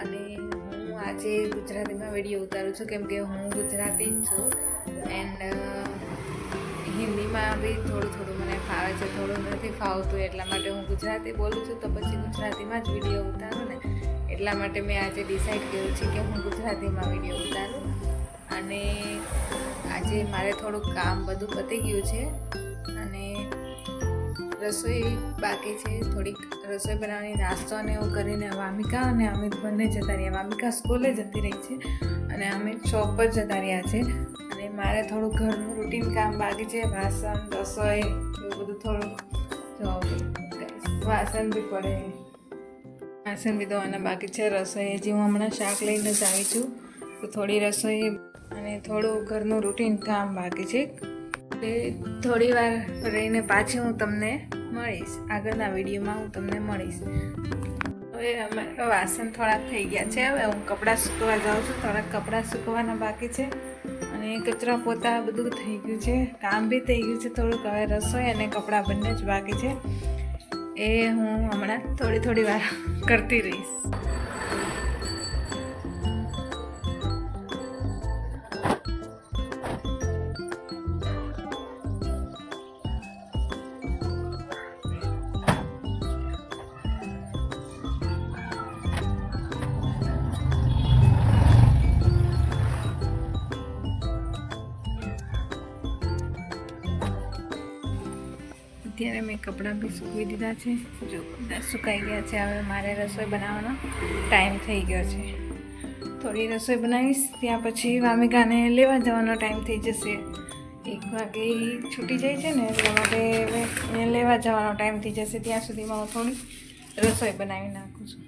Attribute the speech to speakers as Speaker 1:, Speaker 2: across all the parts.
Speaker 1: અને હું આજે ગુજરાતીમાં વિડીયો ઉતારું છું કેમ કે હું ગુજરાતી જ છું એન્ડ હિન્દીમાં બી થોડું થોડું મને ફાવે છે, થોડું નથી ફાવતું એટલા માટે હું ગુજરાતી બોલું છું તો પછી ગુજરાતીમાં જ વિડીયો ઉતારું ને એટલા માટે મેં આજે ડિસાઈડ કર્યું છે કે હું ગુજરાતીમાં વિડીયો ઉતારું. અને આજે મારે થોડુંક કામ બધું પતી ગયું છે અને રસોઈ બાકી છે, થોડીક રસોઈ બનાવવાની, નાસ્તો અને એવું કરીને વામિકા અને અમિત બંને જતા રહ્યા. વામિકા સ્કૂલે જતી રહી છે અને અમિત શોપ પર જતા રહ્યા છે. અને મારે થોડું ઘરનું રૂટીન કામ બાકી છે, વાસણ, રસોઈ એવું બધું થોડું વાસણ બી પડે, વાસણ બી ધોવાના બાકી છે. રસોઈ હજી હું હમણાં શાક લઈને જ આવી છું તો થોડી રસોઈ અને થોડું ઘરનું રૂટીન કામ બાકી છે. થોડી વાર રહીને પાછી હું તમને મળીશ, આગળના વિડીયોમાં હું તમને મળીશ. હવે અમારા વાસણ થોડાક થઈ ગયા છે, હવે હું કપડાં સૂકવવા જાઉં છું. થોડાક કપડાં સૂકવવાના બાકી છે અને કચરા પોતા બધું થઈ ગયું છે, કામ બી થઈ ગયું છે થોડુંક. હવે રસોઈ અને કપડાં બંને જ બાકી છે, એ હું હમણાં થોડી વાર કરતી રહીશ. અત્યારે મેં કપડાં બી સૂકવી દીધા છે, જો બધા સુકાઈ ગયા છે. હવે મારે રસોઈ બનાવવાનો ટાઈમ થઈ ગયો છે. થોડી રસોઈ બનાવીશ, ત્યાં પછી વામિકાને લેવા જવાનો ટાઈમ થઈ જશે. 1 વાગે છૂટી જાય છે ને એટલા માટે એને લેવા જવાનો ટાઈમ થઈ જશે. ત્યાં સુધીમાં હું થોડી રસોઈ બનાવી નાખું છું,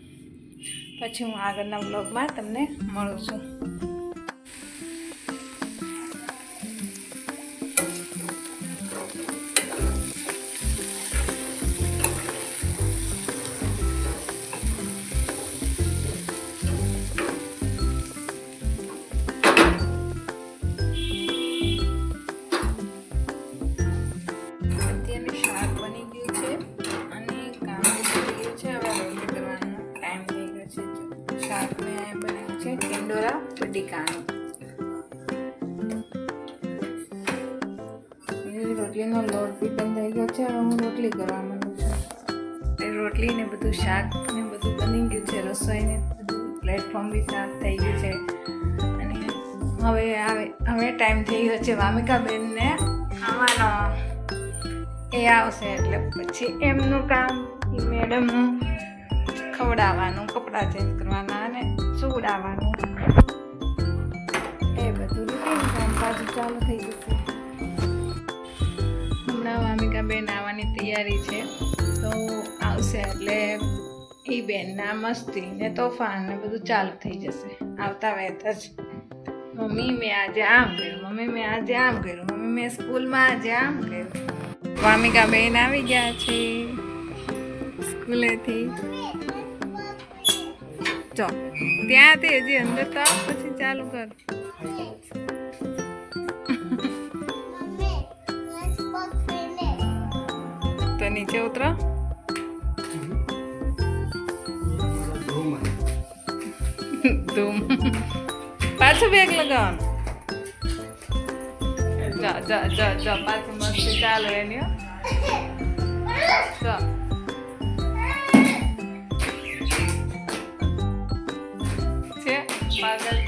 Speaker 1: પછી હું આગળના વ્લોગમાં તમને મળું છું. રોટલીનો લોટ બી બંધ થઈ ગયો છે. હવે હું રોટલી કરવા માંગુ છું. રોટલી ને બધું શાક ને બધું બની ગયું છે, રસોઈ ને બધું પ્લેટફોર્મ બી સાફ થઈ ગયું છે. અને હવે ટાઈમ થઈ ગયો છે વામિકાબેનને આવવાનો. એ આવશે એટલે પછી એમનું કામ એ મેડમનું ખવડાવવાનું, કપડાં ચેન્જ કરવાના અને સુવડાવવાનું, એ બધું રૂટીન કામ પાછું ચાલુ થઈ જશે. હમણાં વામિકાબેન આવવાની તૈયારી છે તો આવશે એટલે એ બેનના મસ્તી ને તોફાન ને બધું ચાલુ થઈ જશે આવતા વેત જ. મમ્મી મેં આજે આમ કર્યું, મમ્મી મેં આજે આમ કર્યું, મમ્મી મેં સ્કૂલમાં આજે આમ કર્યું. વામિકાબેન આવી ગયા છે સ્કૂલેથી. ચો ત્યાંથી હજી અંદર તો આવ, પછી ચાલુ કર. તો નીચે ઉતરો. ધૂમ પાછું બેગ લગાવવાનું. જા પાછું મસ્તી ચાલુ એની. ચો છે પાગલ.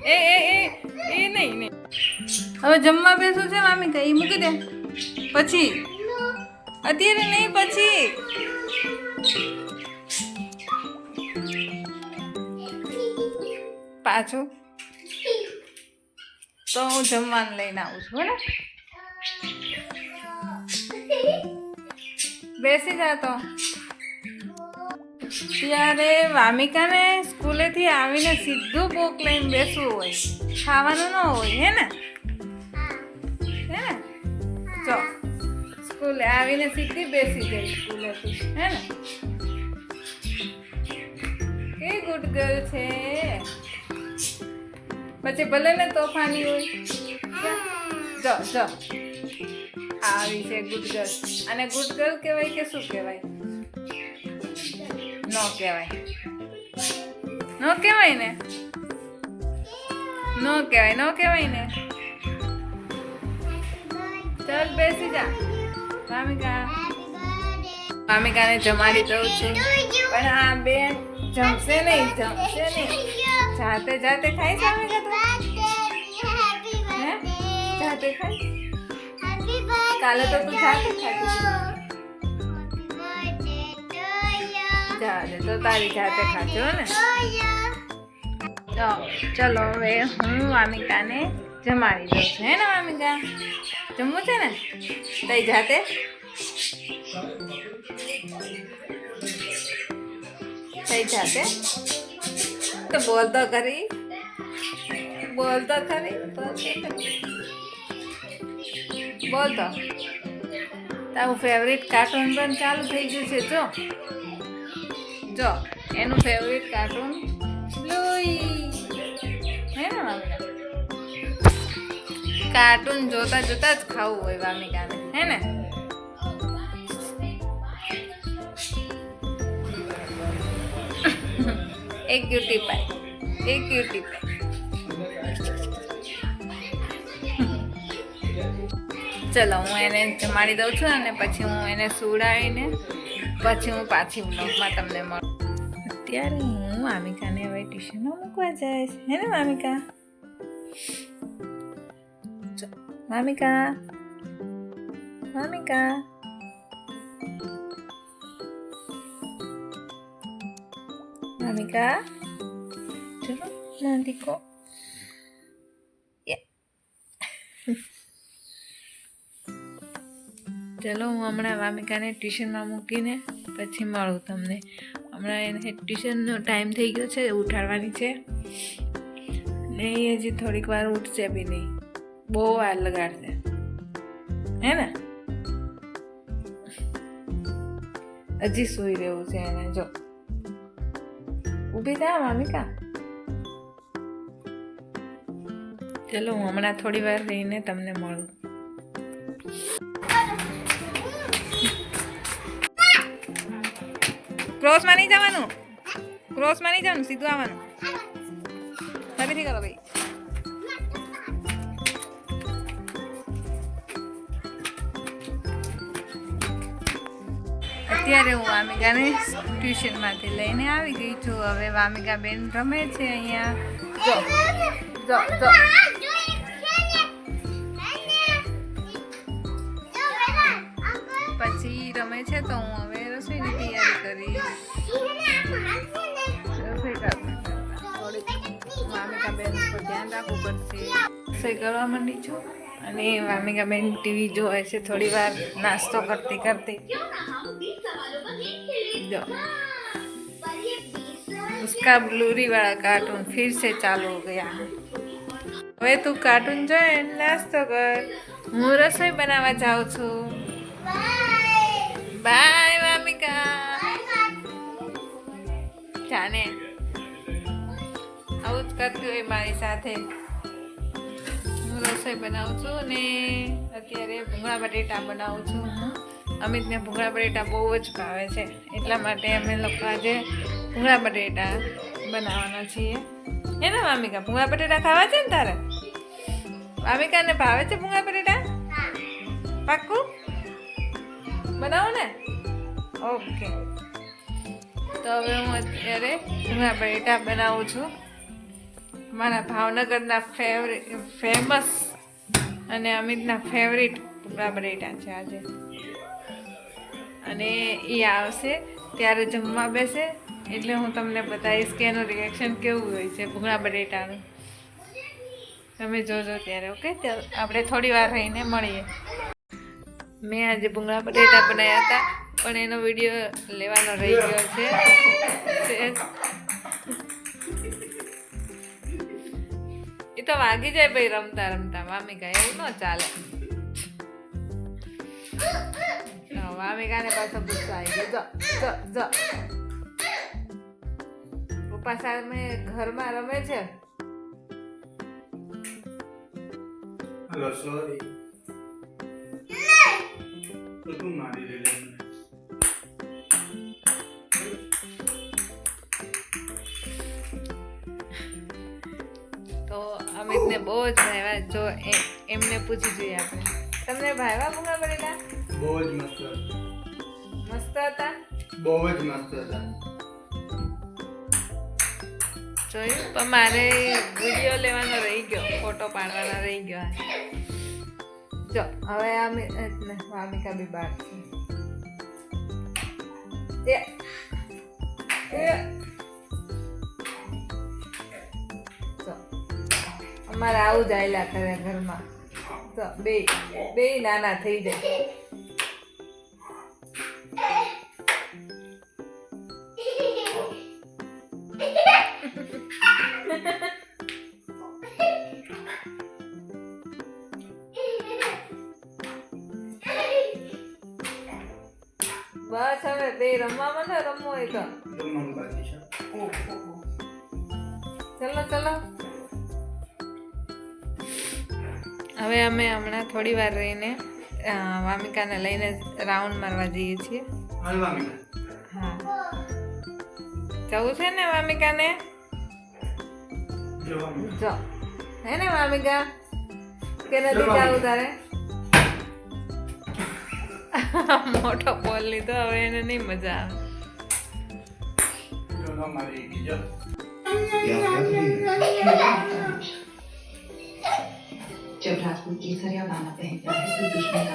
Speaker 1: એ નહીં. હવે જમવા બેસું છે વામિકા, એ મૂકી દે પછી, અત્યારે નહીં પછી. પાછું તો હું જમવાનું લઈને આવું છું. બરાબર, બેસી જા. તો ત્યારે વામિકાને સ્કૂલેથી આવીને સીધું ભૂખ લઈને બેસવું હોય, ખાવાનું ન હોય, હે ને? જો સ્કૂલે આવીને સીધી બેસી ગઈ સ્કૂલેથી, હે ને? કે ગુડ ગર્લ છે. પછી ભલે ને તોફાની હોય, જો આવી છે ગુડ ગર્લ. અને ગુડ ગર્લ કહેવાય કે શું કહેવાય? નો કહેવાય. નો કહેવાય ને? નો કહેવાય. નો કહેવાય ને? ચાલ બેસી જા. મામિકાને જમાડી દઉં છું, પણ આ બેન જમશે નહીં. જાતે જાતે ખાઈ મામિકા તું? હે? જાતે ખાઈ? કાલે તો તું જાતે ખાતી. ચાલે તો તારી જાતે ખાજો ને. ચલો હવે હું મામિકાને જમાડી દઉં છું. હે ને મામિકા? જમવું છે ને તઈ જાતે? તઈ જાતે તો બોલ તો ખરી. બોલ તો તારું ફેવરિટ કાર્ટૂન પણ ચાલુ થઈ ગયું છે. જો એનું ફેવરિટ કાર્ટૂન બ્લુઈ. હે ને મામિકા? કાર્ટૂન જોતા જોતા જ ખાવું હોય વામિકાને. હે ને? એક ક્યુટી પાય. ચલો હું એને જમાડી દઉં છું અને પછી હું એને સુવડાવીને પછી હું પાછી બ્લોગમાં તમને મળું. અત્યારે હું મામિકાને હવે ટ્યુશનમાં મૂકવા જઈશ. હે ને મામિકા? મામિકા ચલો ના દીકો. ચલો હું હમણાં વામિકાને ટ્યુશનમાં મૂકીને પછી મળું તમને. હમણાં એને ટ્યુશનનો ટાઈમ થઈ ગયો છે, ઉઠાડવાની છે ને એ હજી થોડીક વાર ઉઠશે બી નહીં. બહુ વાર લગાડશે. હે ને? હજી સૂઈ રહેવું છે એને. જો ઊભી થા મામિકા. ચલો હું હમણાં થોડી વાર રહીને તમને મળું. ક્રોસમાં નહીં જવાનું, સીધું આવવાનું. ફરીથી કરો ભાઈ. અત્યારે હું વામિકાને ટ્યુશનમાંથી લઈને આવી ગઈ છું. હવે વામિકા બેન રમે છે અહીંયા. પછી રમે છે તો હું હવે રસોઈની તૈયારી કરીશ. વામિકા બેન પર ધ્યાન રાખવું પડશે. રસોઈ કરવા માંડી છું અને વામિકા બેન ટીવી જોવે છે થોડી વાર નાસ્તો કરતી. जो उसका ब्लूरी वाला कार्टून फिर से चालू हो गया है. હવે તું કાર્ટૂન જોઈ નાસ્તો કર. હું રસોઈ બનાવવા જાઉં છું. બાય વામિકા. જાને આવું જ કરતી હોય મારી સાથે. હું રસોઈ બનાવું છું અને અત્યારે ભૂંગળા બટેટા બનાવું છું. અમિતને ભૂંગળા બટેટા બહુ જ ભાવે છે, એટલા માટે અમે લોકો આજે ભૂંગળા બટેટા બનાવવાના છીએ. હે ને વામિકા? ભૂંગળા બટેટા ખાવા છે ને તારે? વામિકાને ભાવે છે ભૂંગળા બટેટા? પાક્કું બનાવો ને? ઓકે. તો હવે હું અત્યારે ભૂંગળા બટેટા બનાવું છું. મારા ભાવનગરના ફેમસ અને અમિતના ફેવરિટ ભૂંગળા બટેટા છે આજે. અને એ આવશે ત્યારે જમવા બેસે એટલે હું તમને બતાવીશ કે એનું રિએક્શન કેવું હોય છે ભૂંગળા બટેટાનું. તમે જોજો ત્યારે. ઓકે, ચાલો આપણે થોડી વાર રહીને મળીએ. મેં આજે ભૂંગળા બટેટા બનાવ્યા હતા પણ એનો વિડીયો લેવાનો રહી ગયો છે. એ તો વાગી જાય ભાઈ રમતા રમતા. વામિકા એવું ન ચાલે. વામિકાને પાછો ગુસ્સો આવી ગયો. પપ્પા સામે ઘરમાં રમે છે.
Speaker 2: બધું મારી દે.
Speaker 1: તો અમિતને બહુ જ ભાવ્યા. જો એમને પૂછી જોઈએ આપણે, તમને ભાવ્યા ભૂંગળા ભરેલા?
Speaker 2: બહુ જ મસ્ત હતા.
Speaker 1: મસ્ત હતા.
Speaker 2: બહુ જ મસ્ત હતા.
Speaker 1: જોયું, પણ મારે વિડીયો લેવાનો રહી ગયો, ફોટો પાડવાનો રહી ગયો. જો હવે વામિકા બી બહાર છે. અમારે આવું જ આયલા કરે ઘરમાં. તો બે નાના થઈ જાય. બસ હવે બે રમવામાં ને રમવો હોય તો
Speaker 2: જમવાનું બાકી છે.
Speaker 1: ચલો ચલો. હવે અમે હમણાં થોડી વાર રહીને વામિકાને લઈને રાઉન્ડ મારવા જઈએ છીએ.
Speaker 2: હાલ વામિકા.
Speaker 1: હા, જવું છે ને વામિકાને?
Speaker 2: જો વામિકા.
Speaker 1: જો હે ને વામિકા, કે નથી જવું તારે? મોટો બોલ લીધો, હવે એને નહીં મજા આવે.
Speaker 2: જો મારી બીજો.
Speaker 3: जब राजपूत केसरिया माला पहनता है तो दुश्मन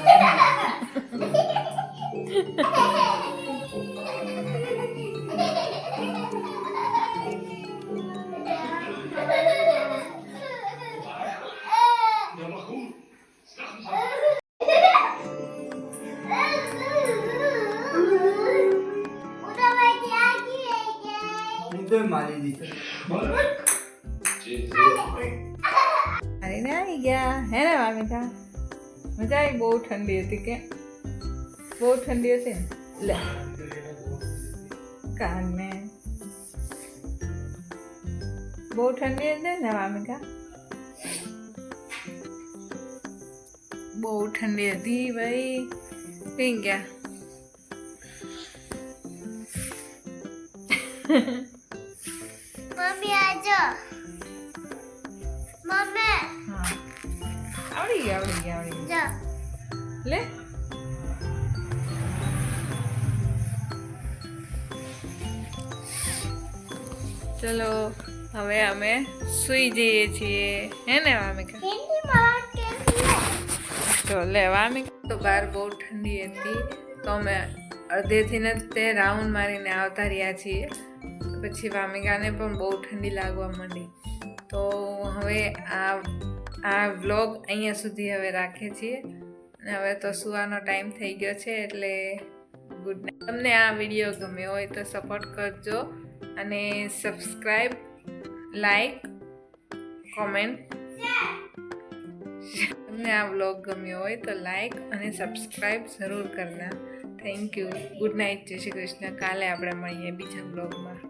Speaker 2: મારી દીધી.
Speaker 1: આવીને આવી ગયા હે ને વામિકા? મજા આવી? બહુ ઠંડી હતી કે? બહુ ઠંડી હતી ને. લે કાને બહુ ઠંડી હતી ને વામિકા? બહુ ઠંડી હતી ભાઈ. પી ગયા.
Speaker 4: મમ્મી આજો. મમ્મી
Speaker 1: હા, આવડી ગયા.
Speaker 4: જો
Speaker 1: લે ચલો હવે અમે સુઈ જઈએ છીએ હે ને વામિકા?
Speaker 4: હિન્દી માં કેમ
Speaker 1: તો લે વામિકા, તો બહાર બહુ ઠંડી હતી તો અમે અડધેથી ને તે રાઉન્ડ મારીને આવતા રહ્યા છીએ. પછી વામિકાને પણ બહુ ઠંડી લાગવા માંડી. તો હવે આ વ્લોગ અહીંયા સુધી હવે રાખીએ છીએ. અને હવે તો સુવાનો ટાઈમ થઈ ગયો છે, એટલે ગુડ નાઇટ. તમને આ વિડીયો ગમ્યો હોય તો સપોર્ટ કરજો અને સબસ્ક્રાઈબ, લાઈક, કોમેન્ટ. તમને આ વ્લોગ ગમ્યો હોય તો લાઈક અને સબસ્ક્રાઈબ જરૂર કરના. Thank you. Good night. જય શ્રી કૃષ્ણ. કાલે આપણે મળીએ બીજા વ્લોગમાં.